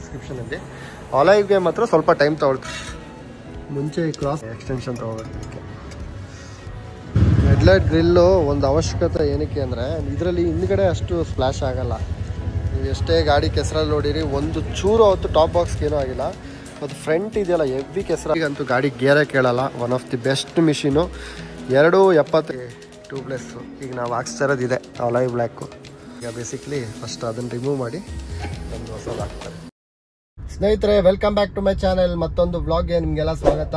ಡಿಸ್ಕ್ರಿಪ್ಷನಲ್ಲಿ. ಅಲೈವ್ಗೆ ಮಾತ್ರ ಸ್ವಲ್ಪ ಟೈಮ್ ತೊಗೊಳ್ತೀವಿ. ಮುಂಚೆ ಈ ಕ್ರಾಸ್ ಎಕ್ಸ್ಟೆನ್ಷನ್ ತೊಗೊಳ್ಬೇಕು. ಹೆಡ್ಲೈಟ್ ಗ್ರಿಲ್ಲು ಒಂದು ಅವಶ್ಯಕತೆ ಏನಕ್ಕೆ ಅಂದರೆ ಇದರಲ್ಲಿ ಹಿಂದ್ಗಡೆ ಅಷ್ಟು ಸ್ಪ್ಲಾಶ್ ಆಗೋಲ್ಲ. ನೀವು ಎಷ್ಟೇ ಗಾಡಿ ಕೆಸರಲ್ಲಿ ನೋಡಿರಿ ಒಂದು ಚೂರು ಅವತ್ತು ಟಾಪ್ ಬಾಕ್ಸ್ಗೆ ಏನೂ ಆಗಿಲ್ಲ. ಅದು ಫ್ರಂಟ್ ಇದೆಯಲ್ಲ ಹೆವಿ ಕೆಸರಿಗಂತೂ ಗಾಡಿ ಗೇರೇ ಕೇಳಲ್ಲ. One of the best machine. 270 tubeless. ಈಗ ನಾವು ಹಾಕ್ಸ್ತಾ ಇರೋದಿದೆ ಅಲೈವ್ ಬ್ಲ್ಯಾಕು. ಈಗ ಬೇಸಿಕ್ಲಿ ಫಸ್ಟ್ ಅದನ್ನು ರಿಮೂವ್ ಮಾಡಿ ಒಂದು ಹೊಸದು ಹಾಕ್ತಾರೆ. ಸ್ನೇಹಿತರೆ, welcome back to my channel. ಮತ್ತೊಂದು ವ್ಲಾಗ್ಗೆ ನಿಮಗೆಲ್ಲ ಸ್ವಾಗತ.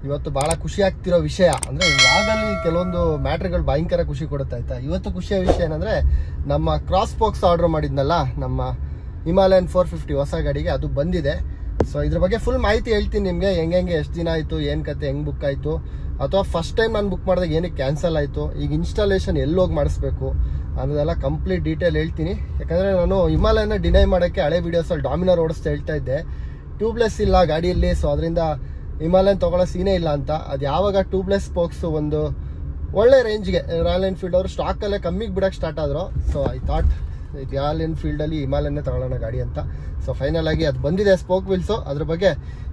ಇವತ್ತು ಭಾಳ ಖುಷಿ ಆಗ್ತಿರೋ ವಿಷಯ ಅಂದರೆ ವ್ಲಾಗಲ್ಲಿ ಕೆಲವೊಂದು ಮ್ಯಾಟ್ರ್ಗಳು ಭಯಂಕರ ಖುಷಿ ಕೊಡುತ್ತೆ ಆಯಿತಾ. ಇವತ್ತು ಖುಷಿಯ ವಿಷಯ ಏನಂದರೆ ನಮ್ಮ ಕ್ರಾಸ್ ಬಾಕ್ಸ್ ಆರ್ಡ್ರ್ ಮಾಡಿದ್ನಲ್ಲ, ನಮ್ಮ ಹಿಮಾಲಯನ್ 450 ಹೊಸ ಗಾಡಿಗೆ ಅದು ಬಂದಿದೆ. ಸೊ ಇದ್ರ ಬಗ್ಗೆ ಫುಲ್ ಮಾಹಿತಿ ಹೇಳ್ತೀನಿ ನಿಮಗೆ. ಹೆಂಗೆ ಎಷ್ಟು ದಿನ ಆಯಿತು, ಏನು ಕತೆ, ಹೆಂಗೆ ಬುಕ್ ಆಯಿತು, ಅಥವಾ ಫಸ್ಟ್ ಟೈಮ್ ನಾನು ಬುಕ್ ಮಾಡಿದಾಗ ಏನಕ್ಕೆ ಕ್ಯಾನ್ಸಲ್ ಆಯಿತು, ಈಗ ಇನ್ಸ್ಟಾಲೇಷನ್ ಎಲ್ಲೋಗಿ ಮಾಡಿಸ್ಬೇಕು ಅನ್ನೋದೆಲ್ಲ ಕಂಪ್ಲೀಟ್ ಡೀಟೇಲ್ ಹೇಳ್ತೀನಿ. ಯಾಕಂದರೆ ನಾನು ಹಿಮಾಲಯನ ಡಿನೈ ಮಾಡೋಕ್ಕೆ ಹಳೆ ವೀಡಿಯೋಸಲ್ಲಿ ಡಾಮಿನರ್ ಓಡಿಸ್ತಾ ಹೇಳ್ತಾ ಇದ್ದೆ, ಟ್ಯೂಬ್ಲೆಸ್ ಇಲ್ಲ ಗಾಡಿಯಲ್ಲಿ, ಸೊ ಅದರಿಂದ ಹಿಮಾಲಯನ್ ತೊಗೊಳ್ಳೋ ಸೀನೇ ಇಲ್ಲ ಅಂತ. ಅದು ಯಾವಾಗ ಟ್ಯೂಬ್ಲೆಸ್ ಸ್ಪೋಕ್ಸು ಒಂದು ಒಳ್ಳೆ ರೇಂಜ್ಗೆ ರಾಯಲ್ ಎನ್ಫೀಲ್ಡ್ ಅವರು ಸ್ಟಾಕಲ್ಲೇ ಕಮ್ಮಿಗೆ ಬಿಡೋಕ್ಕೆ ಸ್ಟಾರ್ಟ್ ಆದರು. ಸೊ ಐ ಥಾಟ್ ಇದು ರಾಯಲ್ ಎನ್ಫೀಲ್ಡಲ್ಲಿ ಹಿಮಾಲಯನ್ನೇ ತಗೊಳ್ಳೋಣ ಗಾಡಿ ಅಂತ. ಸೊ ಫೈನಲ್ ಆಗಿ ಅದು ಬಂದಿದೆ, ಸ್ಪೋಕ್ ವೀಲ್ಸು. ಅದ್ರ ಬಗ್ಗೆ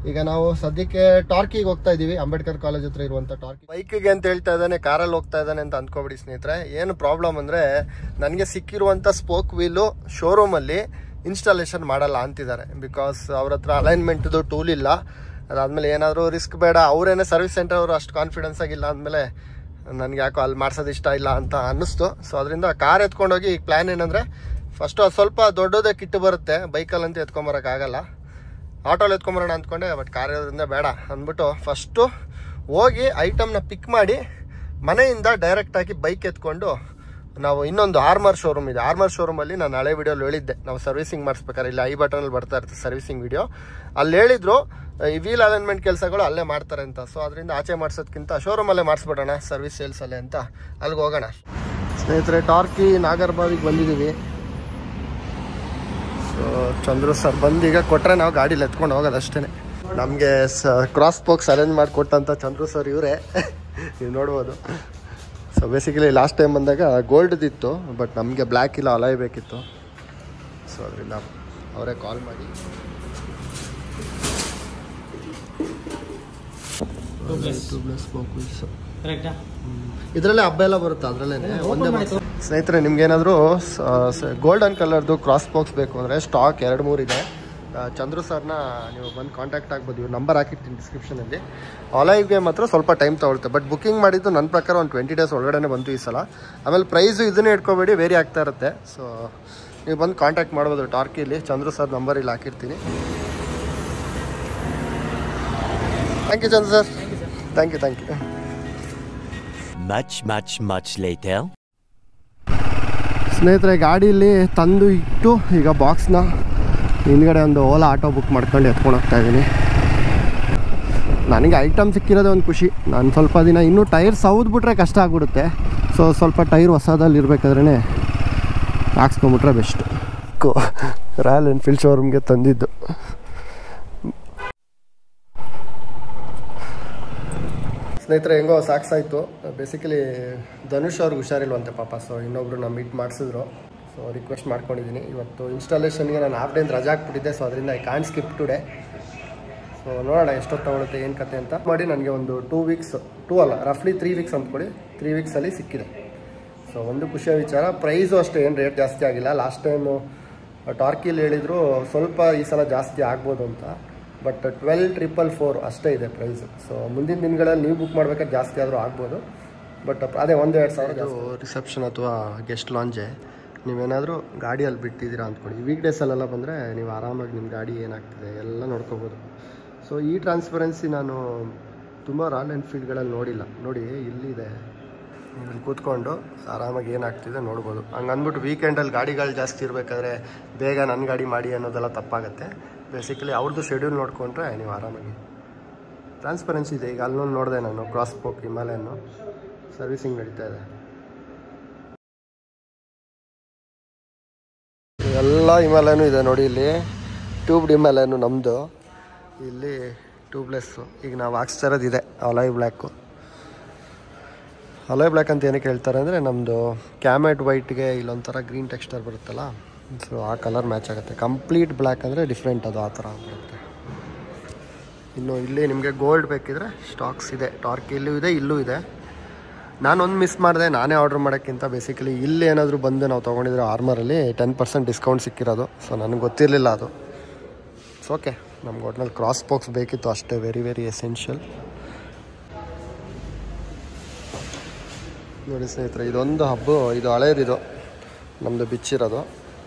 ಈಗ ನಾವು ಸದ್ಯಕ್ಕೆ ಟಾರ್ಕಿಗೆ ಹೋಗ್ತಾ ಇದ್ದೀವಿ, ಅಂಬೇಡ್ಕರ್ ಕಾಲೇಜ್ ಹತ್ರ ಇರುವಂಥ ಟಾರ್ಕಿ. ಬೈಕಿಗೆ ಅಂತ ಹೇಳ್ತಾ ಇದ್ದಾನೆ, ಕಾರಲ್ಲಿ ಹೋಗ್ತಾ ಇದ್ದಾನೆ ಅಂತ ಅಂದ್ಕೊಬಿಡಿ ಸ್ನೇಹಿತರೆ. ಏನು ಪ್ರಾಬ್ಲಮ್ ಅಂದರೆ ನನಗೆ ಸಿಕ್ಕಿರುವಂಥ ಸ್ಪೋಕ್ ವೀಲು ಶೋರೂಮಲ್ಲಿ ಇನ್ಸ್ಟಾಲೇಷನ್ ಮಾಡಲ್ಲ ಅಂತಿದ್ದಾರೆ. ಬಿಕಾಸ್ ಅವ್ರ ಹತ್ರ ಅಲೈನ್ಮೆಂಟ್ದು ಟೂಲ್ ಇಲ್ಲ. ಅದಾದಮೇಲೆ ಏನಾದರೂ ರಿಸ್ಕ್ ಬೇಡ, ಅವರೇನೇ ಸರ್ವಿಸ್ ಸೆಂಟರ್ ಅವರು ಅಷ್ಟು ಕಾನ್ಫಿಡೆನ್ಸ್ ಆಗಿಲ್ಲ ಅಂದಮೇಲೆ ನನಗೆ ಯಾಕೋ ಅಲ್ಲಿ ಮಾಡ್ಸೋದು ಇಷ್ಟ ಇಲ್ಲ ಅಂತ ಅನ್ನಿಸ್ತು. ಸೊ ಅದರಿಂದ ಕಾರ್ ಎತ್ಕೊಂಡೋಗಿ ಈಗ ಪ್ಲ್ಯಾನ್ ಏನಂದರೆ ಫಸ್ಟು ಅದು ಸ್ವಲ್ಪ ದೊಡ್ಡದೇ ಕಿಟ್ಟು ಬರುತ್ತೆ, ಬೈಕಲ್ಲಂತೂ ಎತ್ಕೊಂಬರೋಕ್ಕಾಗಲ್ಲ. ಆಟೋಲ್ಲಿ ಎತ್ಕೊಂಬರೋಣ ಅಂದ್ಕೊಂಡೆ, ಬಟ್ ಕಾರ್ ಇರೋದ್ರಿಂದ ಬೇಡ ಅಂದ್ಬಿಟ್ಟು ಫಸ್ಟು ಹೋಗಿ ಐಟಮ್ನ ಪಿಕ್ ಮಾಡಿ ಮನೆಯಿಂದ ಡೈರೆಕ್ಟಾಗಿ ಬೈಕ್ ಎತ್ಕೊಂಡು ನಾವು ಇನ್ನೊಂದು ಆರ್ಮರ್ ಶೋರೂಮ್ ಇದೆ. ಆರ್ಮರ್ ಶೋರೂಮಲ್ಲಿ ನಾನು ಹಳೆ ವೀಡಿಯೋಲಿ ಹೇಳಿದ್ದೆ, ನಾವು ಸರ್ವಿಸಿಂಗ್ ಮಾಡಿಸ್ಬೇಕಾದ್ರೆ ಇಲ್ಲಿ ಐ ಬಟನಲ್ಲಿ ಬರ್ತಾ ಇರ್ತದೆ ಸರ್ವಿಸಿಂಗ್ ವೀಡಿಯೋ. ಅಲ್ಲಿ ಹೇಳಿದ್ರು ಈ ವೀಲ್ ಅಲೈನ್ಮೆಂಟ್ ಕೆಲಸಗಳು ಅಲ್ಲೇ ಮಾಡ್ತಾರೆ ಅಂತ. ಸೊ ಅದರಿಂದ ಆಚೆ ಮಾಡಿಸೋದಕ್ಕಿಂತ ಶೋರೂಮಲ್ಲೇ ಮಾಡಿಸ್ಬಿಡೋಣ ಸರ್ವಿಸ್ ಸೇಲ್ಸಲ್ಲೇ ಅಂತ ಅಲ್ಲಿಗೆ ಹೋಗೋಣ. ಸ್ನೇಹಿತರೆ, ಟಾರ್ಕಿ ನಾಗರ್ಬಾವಿಗೆ ಬಂದಿದ್ದೀವಿ. ಸೊ ಚಂದ್ರು ಸರ್ ಬಂದೀಗ ಕೊಟ್ಟರೆ ನಾವು ಗಾಡೀಲಿ ಎತ್ಕೊಂಡು ಹೋಗೋದು ಅಷ್ಟೇ. ನಮಗೆ ಕ್ರಾಸ್ ಬಾಕ್ಸ್ ಅರೇಂಜ್ ಮಾಡಿಕೊಟ್ಟಂಥ ಚಂದ್ರು ಸರ್ ಇವರೇ, ನೀವು ನೋಡ್ಬೋದು. ಸೊ ಬೇಸಿಕಲಿ ಲಾಸ್ಟ್ ಟೈಮ್ ಬಂದಾಗ ಗೋಲ್ಡ್ದಿತ್ತು, ಬಟ್ ನಮಗೆ ಬ್ಲ್ಯಾಕ್ ಇಲ್ಲ, ಅಲಾಯ್ ಬೇಕಿತ್ತು. ಸೊ ಅದರಿಂದ ಅವರೇ ಕಾಲ್ ಮಾಡಿ ಇದರಲ್ಲೇ ಹಬ್ಬ ಎಲ್ಲ ಬರುತ್ತೆ, ಅದರಲ್ಲೇ ಒಂದೇ ಬಾಕ್ಸ್. ಸ್ನೇಹಿತರೆ, ನಿಮ್ಗೇನಾದರೂ ಗೋಲ್ಡನ್ ಕಲರ್ದು ಕ್ರಾಸ್ ಬಾಕ್ಸ್ ಬೇಕು ಅಂದರೆ ಸ್ಟಾಕ್ 2-3 ಇದೆ. ಚಂದ್ರು ಸರ್ನ ನೀವು ಬಂದು ಕಾಂಟ್ಯಾಕ್ಟ್ ಆಗ್ಬೋದು. ಇವ್ರು ನಂಬರ್ ಹಾಕಿರ್ತೀನಿ ಡಿಸ್ಕ್ರಿಪ್ಷನಲ್ಲಿ. ಅಲೈವ್ಗೆ ಮಾತ್ರ ಸ್ವಲ್ಪ ಟೈಮ್ ತೊಗೊಳುತ್ತೆ, ಬಟ್ ಬುಕ್ಕಿಂಗ್ ಮಾಡಿದ್ದು ನನ್ನ ಪ್ರಕಾರ ಒಂದು 20 ಡೇಸ್ ಒಳಗಡೆ ಬಂತು ಈ ಸಲ. ಆಮೇಲೆ ಪ್ರೈಸು ಇದನ್ನೇ ಇಟ್ಕೋಬೇಡಿ, ವೇರಿ ಆಗ್ತಾ ಇರುತ್ತೆ. ಸೊ ನೀವು ಬಂದು ಕಾಂಟ್ಯಾಕ್ಟ್ ಮಾಡ್ಬೋದು ಟಾರ್ಕಿಲಿ. ಚಂದ್ರು ಸರ್ ನಂಬರ್ ಇಲ್ಲಿ ಹಾಕಿರ್ತೀನಿ. Thank you Chandru sir. Thank you. much later. ಸ್ನೇಹಿತರೆ, ಗಾಡಿಯಲ್ಲಿ ತಂದು ಇಟ್ಟು ಈಗ ಬಾಕ್ಸ್ನ ಹಿಂದ್ಗಡೆ ಒಂದು ಓಲಾ ಆಟೋ ಬುಕ್ ಮಾಡ್ಕೊಂಡು ಎತ್ಕೊಂಡು ಹೋಗ್ತಾ ಇದ್ದೀನಿ. ನನಗೆ ಐಟಮ್ ಸಿಕ್ಕಿರೋದೇ ಒಂದು ಖುಷಿ. ನಾನು ಸ್ವಲ್ಪ ದಿನ ಇನ್ನೂ ಟೈರ್ ಸೌದ್ಬಿಟ್ರೆ ಕಷ್ಟ ಆಗ್ಬಿಡುತ್ತೆ. ಸೊ ಸ್ವಲ್ಪ ಟೈರ್ ಹೊಸದಲ್ಲಿ ಇರಬೇಕಾದ್ರೇ ಹಾಕ್ಸ್ಕೊಂಬಿಟ್ರೆ ಬೆಸ್ಟು. ರಾಯಲ್ ಎನ್ಫೀಲ್ಡ್ ಶೋರೂಮ್ಗೆ ತಂದಿದ್ದು. ಸ್ನೇಹಿತರೆ, ಹೆಂಗೋ ಸಾಕ್ಸಾಯಿತು. ಬೇಸಿಕಲಿ ಧನುಷ್ ಅವ್ರಿಗೆ ಹುಷಾರಿಲ್ವಂತೆ ಪಾಪ. ಸೊ ಇನ್ನೊಬ್ರು ನಾವು ಮೀಟ್ ಮಾಡಿಸಿದ್ರು. ಸೊ ರಿಕ್ವೆಸ್ಟ್ ಮಾಡ್ಕೊಂಡಿದ್ದೀನಿ. ಇವತ್ತು ಇನ್ಸ್ಟಾಲೇಷನ್ಗೆ ನಾನು ಹಾಫ್ ಡೇ ರಜಾ ಹಾಕ್ಬಿಟ್ಟಿದ್ದೆ. ಸೊ ಅದರಿಂದ I can't skip today. So ನೋಡೋಣ ಎಷ್ಟೊತ್ತು ತಗೊಳುತ್ತೆ, ಏನು ಕತೆ ಅಂತ ಮಾಡಿ. ನನಗೆ ಒಂದು 2 ವೀಕ್ಸ್, 2 ಅಲ್ಲ ರಫ್ಲಿ 3 ವೀಕ್ಸ್ ಅಂದ್ಕೊಳ್ಳಿ, 3 ವೀಕ್ಸಲ್ಲಿ ಸಿಕ್ಕಿದೆ. ಸೊ ಒಂದು ಖುಷಿಯ ವಿಚಾರ. ಪ್ರೈಸು ಅಷ್ಟೇ ಏನು ರೇಟ್ ಜಾಸ್ತಿ ಆಗಿಲ್ಲ. ಲಾಸ್ಟ್ ಟೈಮು ಟಾರ್ಕಿಲಿ ಹೇಳಿದ್ರು ಸ್ವಲ್ಪ ಈ ಸಲ ಜಾಸ್ತಿ ಆಗ್ಬೋದು ಅಂತ, ಬಟ್ 12,444 ಅಷ್ಟೇ ಇದೆ ಪ್ರೈಸು. ಸೊ ಮುಂದಿನ ದಿನಗಳಲ್ಲಿ ನೀವು ಬುಕ್ ಮಾಡ್ಬೇಕಾದ್ರೆ ಜಾಸ್ತಿ ಆದರೂ ಆಗ್ಬೋದು, ಬಟ್ ಅದೇ 1-2 ಸಾವಿರ. ರಿಸೆಪ್ಷನ್ ಅಥವಾ ಗೆಸ್ಟ್ ಲಾಂಜೆ ನೀವೇನಾದರೂ ಗಾಡಿಯಲ್ಲಿ ಬಿಟ್ಟಿದ್ದೀರಾ ಅಂದ್ಕೊಳ್ಳಿ, ವೀಕ್ ಡೇಸಲ್ಲೆಲ್ಲ ಬಂದರೆ ನೀವು ಆರಾಮಾಗಿ ನಿಮ್ಮ ಗಾಡಿ ಏನಾಗ್ತಿದೆ ಎಲ್ಲ ನೋಡ್ಕೋಬೋದು. ಸೊ ಈ ಟ್ರಾನ್ಸ್ಪರೆನ್ಸಿ ನಾನು ತುಂಬ ರಾಯಲ್ ಎನ್ಫೀಲ್ಡ್ಗಳಲ್ಲಿ ನೋಡಿಲ್ಲ. ನೋಡಿ ಇಲ್ಲಿದೆ, ಇಲ್ಲಿ ಕೂತ್ಕೊಂಡು ಆರಾಮಾಗಿ ಏನಾಗ್ತಿದೆ ನೋಡ್ಬೋದು. ಹಂಗೆ ಅಂದ್ಬಿಟ್ಟು ವೀಕೆಂಡಲ್ಲಿ ಗಾಡಿಗಳು ಜಾಸ್ತಿ ಇರಬೇಕಾದ್ರೆ ಬೇಗ ನನ್ನ ಗಾಡಿ ಮಾಡಿ ಅನ್ನೋದೆಲ್ಲ ತಪ್ಪಾಗುತ್ತೆ. ಬೇಸಿಕಲಿ ಅವ್ರದ್ದು ಶೆಡ್ಯೂಲ್ ನೋಡಿಕೊಂಡ್ರೆ ನೀವು ಆರಾಮಾಗಿ ಟ್ರಾನ್ಸ್ಪರೆನ್ಸಿ ಇದೆ. ಈಗ ಅಲ್ಲೊಂದು ನೋಡಿದೆ ನಾನು, ಕ್ರಾಸ್ ಬಾಕ್ಸ್ ಹಿಮಾಲಯನ್ನು ಸರ್ವಿಸಿಂಗ್ ನಡೀತಾ ಇದೆ. ಎಲ್ಲ ಹಿಮಾಲಯನೂ ಇದೆ ನೋಡಿ. ಇಲ್ಲಿ ಟ್ಯೂಬ್ಡ್ ಹಿಮಾಲಯನು ನಮ್ಮದು, ಇಲ್ಲಿ ಟ್ಯೂಬ್ಲೆಸ್ಸು. ಈಗ ನಾವು ಹಾಕ್ಸ್ತಾ ಇರೋದಿದೆ ಅಲಾಯ್ ಬ್ಲ್ಯಾಕು. ಅಲಾಯ್ ಬ್ಲ್ಯಾಕ್ ಅಂತ ಏನಕ್ಕೆ ಹೇಳ್ತಾರೆ ಅಂದರೆ, ನಮ್ಮದು ಕ್ಯಾಮೆಟ್ ವೈಟ್ಗೆ ಇಲ್ಲೊಂಥರ ಗ್ರೀನ್ ಟೆಕ್ಸ್ಚರ್ ಬರುತ್ತಲ್ಲ, ಸೊ ಆ ಕಲರ್ ಮ್ಯಾಚ್ ಆಗುತ್ತೆ. ಕಂಪ್ಲೀಟ್ ಬ್ಲ್ಯಾಕ್ ಅಂದರೆ ಡಿಫ್ರೆಂಟ್ ಅದು ಆ ಥರ ಬರುತ್ತೆ. ಇನ್ನು ಇಲ್ಲಿ ನಿಮಗೆ ಗೋಲ್ಡ್ ಬೇಕಿದ್ರೆ ಸ್ಟಾಕ್ಸ್ ಇದೆ, ಟಾರ್ಕ್ ಇಲ್ಲೂ ಇದೆ ಇಲ್ಲೂ ಇದೆ. ನಾನೊಂದು ಮಿಸ್ ಮಾಡಿದೆ, ನಾನೇ ಆರ್ಡ್ರ್ ಮಾಡೋಕ್ಕಿಂತ ಬೇಸಿಕಲಿ ಇಲ್ಲಿ ಏನಾದರೂ ಬಂದು ನಾವು ತೊಗೊಂಡಿದ್ರೆ ಆರ್ಮರಲ್ಲಿ 10% ಡಿಸ್ಕೌಂಟ್ ಸಿಕ್ಕಿರೋದು. ಸೊ ನನಗೆ ಗೊತ್ತಿರಲಿಲ್ಲ ಅದು. ಸೊ ಓಕೆ, ನಮ್ಗೆ ಒಟ್ನಲ್ಲಿ ಕ್ರಾಸ್ ಬಾಕ್ಸ್ ಬೇಕಿತ್ತು ಅಷ್ಟೇ, ವೆರಿ ವೆರಿ ಎಸೆನ್ಷಿಯಲ್. ನೋಡಿ ಸ್ನೇಹಿತರೆ, ಇದೊಂದು ಹಬ್ಬ, ಇದು ಹಳೇದಿದು ನಮ್ಮದು ಬಿಚ್ಚಿರೋದು.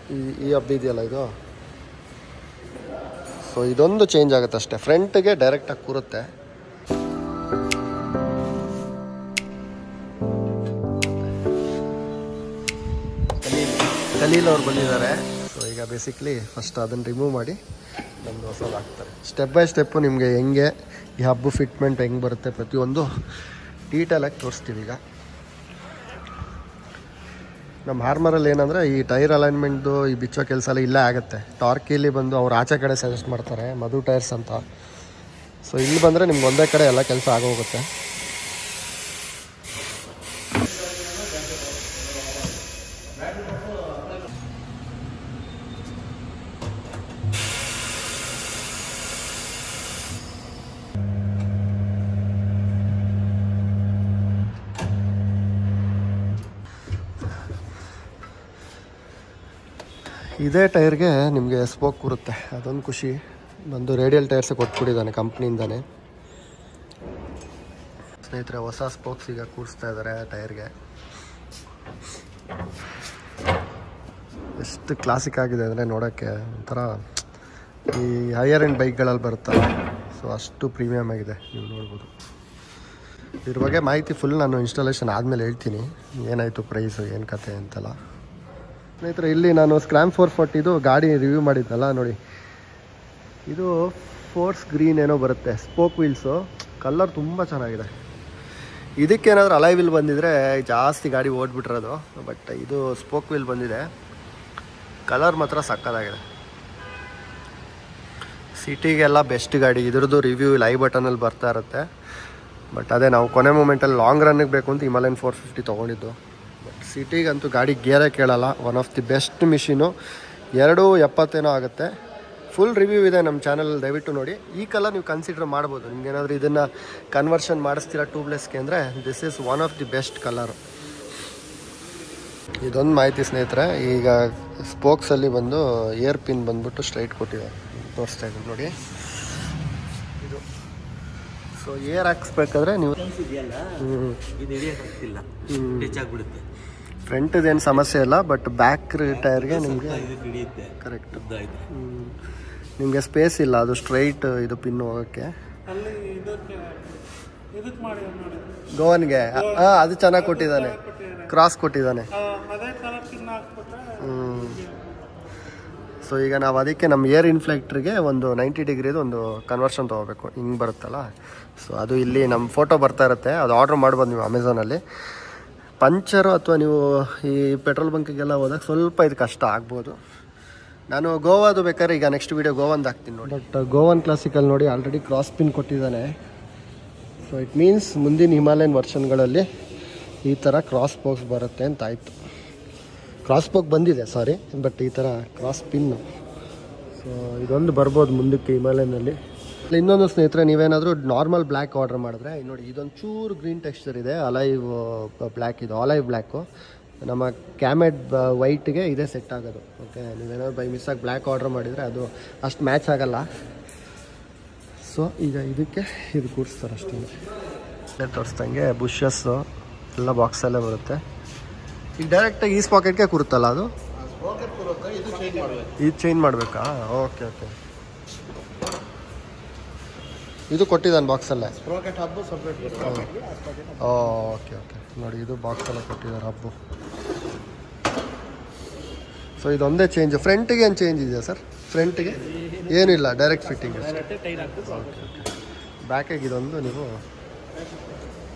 ಈ ಹಬ್ಬ ಇದೆಯಲ್ಲ ಇದು, ಸೊ ಇದೊಂದು ಚೇಂಜ್ ಆಗುತ್ತೆ ಅಷ್ಟೇ, ಫ್ರಂಟ್ಗೆ ಡೈರೆಕ್ಟಾಗಿ ಕೂರುತ್ತೆ. ಖಲೀಲ್ ಅವ್ರು ಬಂದಿದ್ದಾರೆ. ಸೊ ಈಗ ಬೇಸಿಕ್ಲಿ ಫಸ್ಟ್ ಅದನ್ನು ರಿಮೂವ್ ಮಾಡಿ ನಮ್ಮದು ಹೊಸದು ಹಾಕ್ತಾರೆ. ಸ್ಟೆಪ್ ಬೈ ಸ್ಟೆಪ್ಪು ನಿಮಗೆ ಹೆಂಗೆ ಈ ಹಬ್ಬ ಫಿಟ್ಮೆಂಟ್ ಹೆಂಗೆ ಬರುತ್ತೆ ಪ್ರತಿಯೊಂದು ಡೀಟೇಲಾಗಿ ತೋರಿಸ್ತೀವಿ. ಈಗ ನಮ್ಮ ಹಾರ್ಮರಲ್ಲಿ ಏನಂದರೆ ಈ ಟೈರ್ ಅಲೈನ್ಮೆಂಟ್ದು ಈ ಬಿಚ್ಚೋ ಕೆಲಸ ಎಲ್ಲ ಇಲ್ಲೇ ಆಗುತ್ತೆ. ಟಾರ್ಕಿಲಿ ಬಂದು ಅವ್ರು ಆಚೆ ಕಡೆ ಸಜೆಸ್ಟ್ ಮಾಡ್ತಾರೆ, ಮಧು ಟೈರ್ಸ್ ಅಂತ. ಸೊ ಇಲ್ಲಿ ಬಂದರೆ ನಿಮ್ಗೆ ಒಂದೇ ಕಡೆ ಎಲ್ಲ ಕೆಲಸ ಆಗೋಗುತ್ತೆ. ಇದೇ ಟೈರ್ಗೆ ನಿಮಗೆ ಸ್ಪೋಕ್ ಕೂರುತ್ತೆ, ಅದೊಂದು ಖುಷಿ. ಬಂದು ರೇಡಿಯಲ್ ಟೈರ್ಸೇ ಕೊಟ್ಬಿಟ್ಟಿದ್ದಾನೆ ಕಂಪ್ನಿಯಿಂದಾನೆ. ಸ್ನೇಹಿತರೆ, ಹೊಸ ಸ್ಪೋಕ್ಸ್ ಈಗ ಕೂಡಿಸ್ತಾ ಇದ್ದಾರೆ ಟೈರ್ಗೆ. ಎಷ್ಟು ಕ್ಲಾಸಿಕ್ ಆಗಿದೆ ಅಂದರೆ ನೋಡೋಕ್ಕೆ ಒಂಥರ ಈ ಹೈಯರ್ ಎಂಡ್ ಬೈಕ್ಗಳಲ್ಲಿ ಬರುತ್ತಲ್ಲ, ಸೊ ಅಷ್ಟು ಪ್ರೀಮಿಯಮ್ ಆಗಿದೆ, ನೀವು ನೋಡ್ಬೋದು. ಇದ್ರ ಬಗ್ಗೆ ಮಾಹಿತಿ ಫುಲ್ ನಾನು ಇನ್ಸ್ಟಾಲೇಷನ್ ಆದಮೇಲೆ ಹೇಳ್ತೀನಿ, ಏನಾಯಿತು ಪ್ರೈಸು ಏನು ಕತೆ ಅಂತೆಲ್ಲ. ಸ್ನೇಹಿತರೆ, ಇಲ್ಲಿ ನಾನು ಸ್ಕ್ರಾಮ್ 440 ಗಾಡಿ ರಿವ್ಯೂ ಮಾಡಿದ್ದಲ್ಲ ನೋಡಿ, ಇದು ಫೋರ್ಸ್ ಗ್ರೀನ್ ಏನೋ ಬರುತ್ತೆ ಸ್ಪೋಕ್ ವೀಲ್ಸು, ಕಲರ್ ತುಂಬ ಚೆನ್ನಾಗಿದೆ. ಇದಕ್ಕೇನಾದರೂ ಅಲೈ ವೀಲ್ ಬಂದಿದ್ರೆ ಜಾಸ್ತಿ ಗಾಡಿ ಓಡ್ಬಿಟ್ಟಿರೋದು, ಬಟ್ ಇದು ಸ್ಪೋಕ್ ವೀಲ್ ಬಂದಿದೆ, ಕಲರ್ ಮಾತ್ರ ಸಕ್ಕತ್ತಾಗಿದೆ. ಸಿಟಿಗೆಲ್ಲ ಬೆಸ್ಟ್ ಗಾಡಿ. ಇದ್ರದ್ದು ರಿವ್ಯೂ ಐ ಬಟನಲ್ಲಿ ಬರ್ತಾ ಇರುತ್ತೆ. ಬಟ್ ಅದೇ ನಾವು ಕೊನೆ ಮೂಮೆಂಟಲ್ಲಿ ಲಾಂಗ್ ರನ್ನಿಗೆ ಬೇಕು ಅಂತ ಹಿಮಾಲಯನ್ 450 ತೊಗೊಂಡಿದ್ದು. ಬಟ್ ಸಿಟಿಗಂತೂ ಗಾಡಿ ಗೇರೇ ಕೇಳಲ್ಲ, one of the best machine. 270 ಆಗುತ್ತೆ. ಫುಲ್ ರಿವ್ಯೂ ಇದೆ ನಮ್ಮ ಚಾನಲಲ್ಲಿ, ದಯವಿಟ್ಟು ನೋಡಿ. ಈ ಕಲರ್ ನೀವು ಕನ್ಸಿಡರ್ ಮಾಡ್ಬೋದು, ನಿಮ್ಗೇನಾದರೂ ಇದನ್ನು ಕನ್ವರ್ಷನ್ ಮಾಡಿಸ್ತೀರಾ ಟ್ಯೂಬ್ಲೆಸ್ಗೆ ಅಂದರೆ this is one of the best colour. ಇದೊಂದು ಮಾಹಿತಿ ಸ್ನೇಹಿತರೆ, ಈಗ ಸ್ಪೋಕ್ಸಲ್ಲಿ ಬಂದು ಏರ್ ಪಿನ್ ಬಂದುಬಿಟ್ಟು ಸ್ಟ್ರೈಟ್ ಕೊಟ್ಟಿದ್ದಾರೆ, ತೋರಿಸ್ತಾ ಇದ್ದೀನಿ ನೋಡಿ ಇದು. ಸೊ ಏರ್ ಹಾಕ್ಸ್ಬೇಕಾದ್ರೆ ನೀವು ಫ್ರಂಟ್ದೇನು ಸಮಸ್ಯೆ ಇಲ್ಲ, ಬಟ್ ಬ್ಯಾಕ್ ಟೈರ್ಗೆ ನಿಮಗೆ ಕರೆಕ್ಟ್ ನಿಮಗೆ ಸ್ಪೇಸ್ ಇಲ್ಲ, ಅದು ಸ್ಟ್ರೈಟ್ ಇದು ಪಿನ್ ಹೋಗೋಕ್ಕೆ. ಗೋವನ್ಗೆ ಅದು ಚೆನ್ನಾಗಿ ಕೊಟ್ಟಿದ್ದಾನೆ, ಕ್ರಾಸ್ ಕೊಟ್ಟಿದ್ದಾನೆ. ಸೊ ಈಗ ನಾವು ಅದಕ್ಕೆ ನಮ್ಮ ಏರ್ ಇನ್ಫ್ಲೆಕ್ಟ್ರಿಗೆ ಒಂದು 90 ಡಿಗ್ರಿದು ಒಂದು ಕನ್ವರ್ಷನ್ ತೊಗೋಬೇಕು, ಹಿಂಗೆ ಬರುತ್ತಲ್ಲ. ಸೊ ಅದು ಇಲ್ಲಿ ನಮ್ಮ ಫೋಟೋ ಬರ್ತಾ ಇರುತ್ತೆ, ಅದು ಆರ್ಡ್ರ್ ಮಾಡ್ಬೋದು ನೀವು ಅಮೆಝಾನಲ್ಲಿ. ಪಂಚರು ಅಥವಾ ನೀವು ಈ ಪೆಟ್ರೋಲ್ ಬಂಕಿಗೆಲ್ಲ ಹೋದಾಗ ಸ್ವಲ್ಪ ಇದು ಕಷ್ಟ ಆಗ್ಬೋದು. ನಾನು ಗೋವಾದು ಬೇಕಾದ್ರೆ ಈಗ ನೆಕ್ಸ್ಟ್ ವೀಡಿಯೋ ಗೋವಂದು ಹಾಕ್ತೀನಿ ನೋಡಿ. ಬಟ್ ಗೋವನ್ ಕ್ಲಾಸಿಕಲ್ಲಿ ನೋಡಿ ಆಲ್ರೆಡಿ ಕ್ರಾಸ್ ಪಿನ್ ಕೊಟ್ಟಿದ್ದಾನೆ. ಸೊ ಇಟ್ ಮೀನ್ಸ್ ಮುಂದಿನ ಹಿಮಾಲಯನ್ ವರ್ಷನ್ಗಳಲ್ಲಿ ಈ ಥರ ಕ್ರಾಸ್ ಬಾಕ್ಸ್ ಬರುತ್ತೆ ಅಂತ ಆಯಿತು. ಕ್ರಾಸ್ ಬಾಕ್ ಬಂದಿದೆ ಸಾರಿ, ಬಟ್ ಈ ಥರ ಕ್ರಾಸ್ ಪಿನ್ನು. ಸೊ ಇದೊಂದು ಬರ್ಬೋದು ಮುಂದಕ್ಕೆ ಹಿಮಾಲಯನಲ್ಲಿ. ಇನ್ನೊಂದು ಸ್ನೇಹಿತರೆ, ನೀವೇನಾದರೂ ನಾರ್ಮಲ್ ಬ್ಲ್ಯಾಕ್ ಆರ್ಡರ್ ಮಾಡಿದ್ರೆ ನೋಡಿ, ಇದೊಂದು ಚೂರು ಗ್ರೀನ್ ಟೆಕ್ಸ್ಚರ್ ಇದೆ, ಅಲೈವ್ ಬ್ಲ್ಯಾಕ್ ಇದು, ಆಲೈವ್ ಬ್ಲ್ಯಾಕು. ನಮ್ಮ ಕ್ಯಾಮೆಡ್ ವೈಟ್ಗೆ ಇದೇ ಸೆಟ್ ಆಗೋದು. ಓಕೆ, ನೀವೇನಾದ್ರು ಬೈ ಮಿಸ್ಸಾಗಿ ಬ್ಲ್ಯಾಕ್ ಆರ್ಡರ್ ಮಾಡಿದರೆ ಅದು ಅಷ್ಟು ಮ್ಯಾಚ್ ಆಗೋಲ್ಲ. ಸೊ ಈಗ ಇದಕ್ಕೆ ಇದು ಕೂರಿಸ್ತಾರೆ ಅಷ್ಟೇ. ತೋರಿಸ್ದಂಗೆ ಬುಷಸ್ಸು ಎಲ್ಲ ಬಾಕ್ಸಲ್ಲೇ ಬರುತ್ತೆ. ಈಗ ಡೈರೆಕ್ಟಾಗಿ ಈ ಸ್ಪಾಕೆಟ್ಗೆ ಕೂರುತ್ತಲ್ಲ ಅದು, ಇದು ಚೇಂಜ್ ಮಾಡಬೇಕಾ? ಓಕೆ ಓಕೆ, ಇದು ಕೊಟ್ಟಿದ್ದಾನೆ ಬಾಕ್ಸಲ್ಲೇ. ಓಕೆ ಓಕೆ, ನೋಡಿ ಇದು ಬಾಕ್ಸಲ್ಲೇ ಕೊಟ್ಟಿದ್ದಾರೆ ಹಬ್ಬು. ಸೊ ಇದೊಂದೇ ಚೇಂಜ್. ಫ್ರಂಟಿಗೆ ಏನು ಚೇಂಜ್ ಇದೆಯಾ ಸರ್? ಫ್ರಂಟಿಗೆ ಏನಿಲ್ಲ, ಡೈರೆಕ್ಟ್ ಫಿಟ್ಟಿಂಗ್ ಅಷ್ಟೇ. ಓಕೆ ಓಕೆ, ಬ್ಯಾಕಿಗೆ ಇದೊಂದು ನೀವು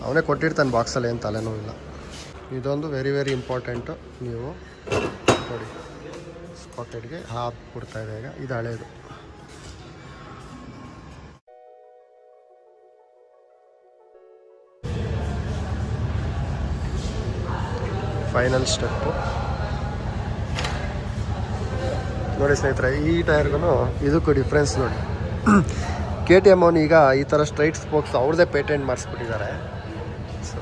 ಅವನೇ ಕೊಟ್ಟಿರ್ತಾನೆ ಬಾಕ್ಸಲ್ಲಿ, ಏನು ತಲೆನೋವಿಲ್ಲ. ಇದೊಂದು ವೆರಿ ವೆರಿ ಇಂಪಾರ್ಟೆಂಟು. ನೀವು ನೋಡಿ ಸ್ಪಾಕೆಟ್ಗೆ ಹಾಕಿ ಕೊಡ್ತಾ ಇದೆ. ಈಗ ಇದು ಹಳೇದು. ಫೈನಲ್ ಸ್ಟೆಪ್ಪು ನೋಡಿ ಸ್ನೇಹಿತರೆ, ಈ ಟೈರ್ಗೂ ಇದಕ್ಕೂ ಡಿಫ್ರೆನ್ಸ್ ನೋಡಿ. KTM ಅವನು ಈಗ ಈ ಥರ ಸ್ಟ್ರೈಟ್ ಸ್ಪೋಕ್ಸ್ ಅವ್ರದ್ದೇ ಪೇಟೆಂಟ್ ಮಾಡಿಸ್ಬಿಟ್ಟಿದ್ದಾರೆ. So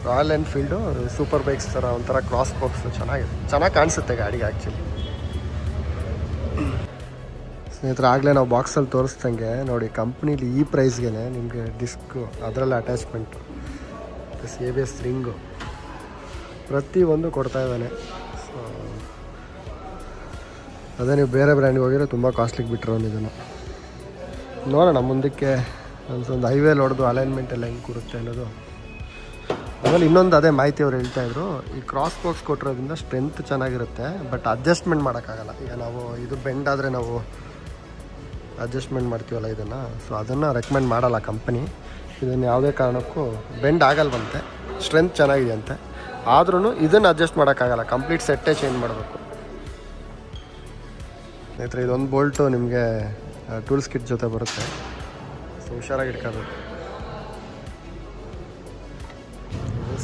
Royal Enfield super bikes ಥರ ಒಂಥರ ಕ್ರಾಸ್ ಸ್ಪೋಕ್ಸು ಚೆನ್ನಾಗಿ ಕಾಣಿಸುತ್ತೆ ಗಾಡಿಗೆ ಆ್ಯಕ್ಚುಲಿ. ಸ್ನೇಹಿತರೆ, ಆಗಲೇ ನಾವು ಬಾಕ್ಸಲ್ಲಿ ತೋರಿಸ್ದಂಗೆ ನೋಡಿ, ಕಂಪ್ನೀಲಿ ಈ ಪ್ರೈಸ್ಗೆ ನಿಮಗೆ ಡಿಸ್ಕು, ಅದರಲ್ಲಿ ಅಟ್ಯಾಚ್ಮೆಂಟು ಪ್ಲಸ್ ABS ರಿಂಗು ಪ್ರತಿಯೊಂದು ಕೊಡ್ತಾಯಿದ್ದಾನೆ. ಸೊ ಅದೇ ನೀವು ಬೇರೆ ಬ್ರ್ಯಾಂಡ್ಗೆ ಹೋಗಿರೋ ತುಂಬ ಕಾಸ್ಟ್ಲಿಗೆ ಬಿಟ್ಟರು ಇದನ್ನು. ನೋಡೋಣ ಮುಂದಕ್ಕೆ ಒಂದು ಹೈವೇಲಿ ಹೊಡೆದು ಅಲೈನ್ಮೆಂಟ್ ಎಲ್ಲ ಹೆಂಗೆ ಕೊಡುತ್ತೆ ಅನ್ನೋದು. ಆಮೇಲೆ ಇನ್ನೊಂದು ಅದೇ ಮಾಹಿತಿ ಅವ್ರು ಹೇಳ್ತಾಯಿದ್ರು, ಈ ಕ್ರಾಸ್ ಬಾಕ್ಸ್ ಕೊಟ್ಟಿರೋದ್ರಿಂದ ಸ್ಟ್ರೆಂತ್ ಚೆನ್ನಾಗಿರುತ್ತೆ, ಬಟ್ ಅಡ್ಜಸ್ಟ್ಮೆಂಟ್ ಮಾಡೋಕ್ಕಾಗಲ್ಲ. ಈಗ ನಾವು ಇದು ಬೆಂಡ್ ಆದರೆ ನಾವು ಅಡ್ಜಸ್ಟ್ಮೆಂಟ್ ಮಾಡ್ತೀವಲ್ಲ ಇದನ್ನು, ಸೊ ಅದನ್ನು ರೆಕಮೆಂಡ್ ಮಾಡಲ್ಲ ಕಂಪನಿ. ಇದನ್ನು ಯಾವುದೇ ಕಾರಣಕ್ಕೂ ಬೆಂಡ್ ಆಗಲ್ವಂತೆ, ಸ್ಟ್ರೆಂತ್ ಚೆನ್ನಾಗಿದೆಯಂತೆ. ಆದ್ರೂ ಇದನ್ನು ಅಡ್ಜಸ್ಟ್ ಮಾಡೋಕ್ಕಾಗಲ್ಲ, ಕಂಪ್ಲೀಟ್ ಸೆಟ್ಟೇ ಚೇಂಜ್ ಮಾಡಬೇಕು. ಸ್ನೇಹಿತರೆ, ಇದೊಂದು ಬೋಲ್ಟು ನಿಮಗೆ ಟೂಲ್ಸ್ ಕಿಟ್ ಜೊತೆ ಬರುತ್ತೆ, ಸೊ ಹುಷಾರಾಗಿ ಇಟ್ಕೋಬೇಕು.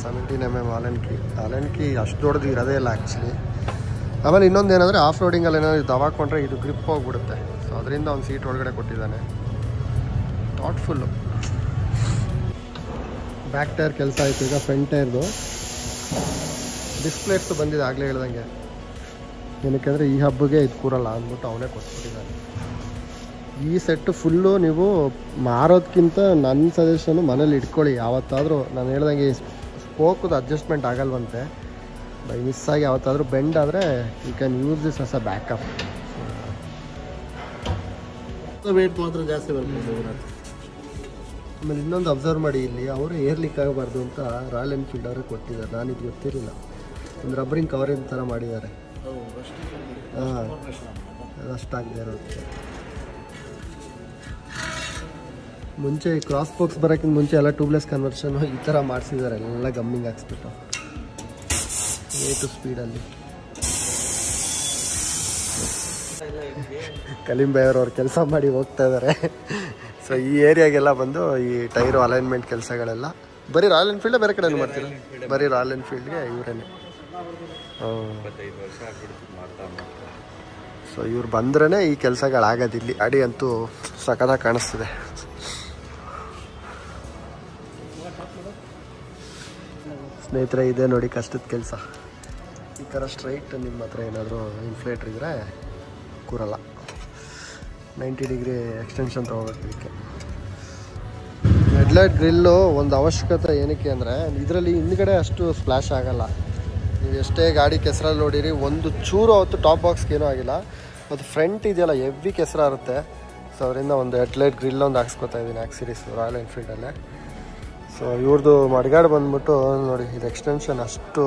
17mm ಆಲೆನ್ ಕೀ ಅಷ್ಟು ದೊಡ್ಡದು ಇರೋದೇ ಇಲ್ಲ ಆ್ಯಕ್ಚುಲಿ. ಆಮೇಲೆ ಇನ್ನೊಂದು ಏನಂದರೆ, ಆಫ್ ರೋಡಿಂಗಲ್ಲಿ ಏನಾದರೂ ದವಾಕೊಂಡ್ರೆ ಇದು ಗ್ರಿಪ್ ಹೋಗ್ಬಿಡುತ್ತೆ. ಸೊ ಅದರಿಂದ ಒಂದು ಸೀಟ್ ಒಳಗಡೆ ಕೊಟ್ಟಿದ್ದಾನೆ. ಥಾಟ್ಫುಲ್ಲು. ಬ್ಯಾಕ್ ಟೈರ್ ಕೆಲಸ ಆಯಿತು. ಈಗ ಫ್ರಂಟ್ ಟೈರ್ದು ಡಿಸ್ಪ್ಲೇಟ್ಸು ಬಂದಿದೆ ಆಗಲೇ ಹೇಳ್ದಂಗೆ. ಏನಕ್ಕೆಂದರೆ ಈ ಹಬ್ಬಿಗೆ ಇದು ಕೂರಲ್ಲ ಅಂದ್ಬಿಟ್ಟು ಅವನೇ ಕೊಟ್ಬಿಟ್ಟಿದ್ದಾನೆ. ಈ ಸೆಟ್ಟು ಫುಲ್ಲು ನೀವು ಮಾರೋದಕ್ಕಿಂತ ನನ್ನ ಸಜೆಷನು ಮನೇಲಿ ಇಟ್ಕೊಳ್ಳಿ. ಯಾವತ್ತಾದರೂ ನಾನು ಹೇಳ್ದಂಗೆ ಸ್ಪೋಕದು ಅಡ್ಜಸ್ಟ್ಮೆಂಟ್ ಆಗಲ್ವಂತೆ, ಬೈ ಮಿಸ್ಸಾಗಿ ಯಾವತ್ತಾದರೂ ಬೆಂಡ್ ಆದರೆ you can use this as a backup. Weight ಮಾತ್ರ ಜಾಸ್ತಿ ಬರ್ತದೆ. ಆಮೇಲೆ ಇನ್ನೊಂದು ಅಬ್ಸರ್ವ್ ಮಾಡಿ, ಇಲ್ಲಿ ಅವರು ಏರ್ ಲೀಕ್ ಆಗಬಾರ್ದು ಅಂತ ರಾಯಲ್ ಎನ್ಫೀಲ್ಡ್ ಅವ್ರಿಗೆ ಕೊಟ್ಟಿದ್ದಾರೆ. ನಾನು ಇದು ಗೊತ್ತಿರಲಿಲ್ಲ. ಒಂದು ರಬ್ಬರಿಂಗ್ ಕವರಿಂಗ್ ಥರ ಮಾಡಿದ್ದಾರೆ. ಹಾಂ, ಅಷ್ಟಾಗದೆ ಇರುತ್ತೆ. ಮುಂಚೆ ಈ ಕ್ರಾಸ್ ಬಾಕ್ಸ್ ಬರೋಕ್ಕಿಂತ ಮುಂಚೆ ಎಲ್ಲ ಟ್ಯೂಬ್ಲೆಸ್ ಕನ್ವರ್ಷನು ಈ ಥರ ಮಾಡಿಸಿದ್ದಾರೆ, ಎಲ್ಲ ಗಮ್ಮಿಂಗ್ ಹಾಕ್ಸ್ಬಿಟ್ಟು A to ಸ್ಪೀಡಲ್ಲಿ. ಕಲಿಂಬೆ ಅವ್ರು ಕೆಲಸ ಮಾಡಿ ಹೋಗ್ತಾ ಇದ್ದಾರೆ. ಸೊ ಈ ಏರಿಯಾಗೆಲ್ಲ ಬಂದು ಈ ಟೈರು ಅಲೈನ್ಮೆಂಟ್ ಕೆಲಸಗಳೆಲ್ಲ ಬರೀ ರಾಯಲ್ ಎನ್ಫೀಲ್ಡೇ, ಬೇರೆ ಕಡೆ ಮಾಡ್ತೀರಾ? ಬರೀ ರಾಯಲ್ ಎನ್ಫೀಲ್ಡ್ಗೆ ಇವರೇನೆ. ಸೊ ಇವ್ರು ಬಂದ್ರೇ ಈ ಕೆಲಸಗಳಾಗೋದಿಲ್ಲಿ. ಗಾಡಿ ಅಂತೂ ಸಖತ್ತಾಗಿ ಕಾಣಿಸ್ತಿದೆ. ಸ್ನೇಹಿತರೆ, ಇದೆ ನೋಡಿ ಕಷ್ಟದ ಕೆಲಸ. ಈ ಥರ ಸ್ಟ್ರೈಟ್ ನಿಮ್ಮ ಹತ್ರ ಏನಾದರೂ ಇನ್ಫ್ಲೇಟ್ರ್ ಇದ್ದರೆ ಕೂರಲ್ಲ. 90 ಡಿಗ್ರಿ ಎಕ್ಸ್ಟೆನ್ಷನ್ ತೊಗೋಬೇಕು ಇದಕ್ಕೆ. ಹೆಡ್ಲೈಟ್ ಗ್ರಿಲ್ಲು ಒಂದು ಅವಶ್ಯಕತೆ ಏನಕ್ಕೆ ಅಂದರೆ, ಇದರಲ್ಲಿ ಹಿಂದ್ಗಡೆ ಅಷ್ಟು ಸ್ಪ್ಲಾಶ್ ಆಗೋಲ್ಲ. ನೀವು ಎಷ್ಟೇ ಗಾಡಿ ಕೆಸರಲ್ಲಿ ನೋಡಿರಿ, ಒಂದು ಚೂರು ಅವತ್ತು ಟಾಪ್ ಬಾಕ್ಸ್ಗೆ ಏನೂ ಆಗಿಲ್ಲ. ಮತ್ತು ಫ್ರಂಟ್ ಇದೆಯಲ್ಲ ಹೆವಿ ಕೆಸರಾಗುತ್ತೆ. ಸೊ ಅದರಿಂದ ಒಂದು ಹೆಡ್ಲೈಟ್ ಗ್ರಿಲ್ ಒಂದು ಹಾಕ್ಸ್ಕೊತಾ ಇದ್ದೀನಿ ಆಕ್ಸಿರೀಸ್ ರಾಯಲ್ ಎನ್ಫೀಲ್ಡಲ್ಲೇ. ಸೊ ಇವ್ರದ್ದು ಮಡ್ಗಾಡು ಬಂದ್ಬಿಟ್ಟು ನೋಡಿ, ಇದು ಎಕ್ಸ್ಟೆನ್ಷನ್ ಅಷ್ಟು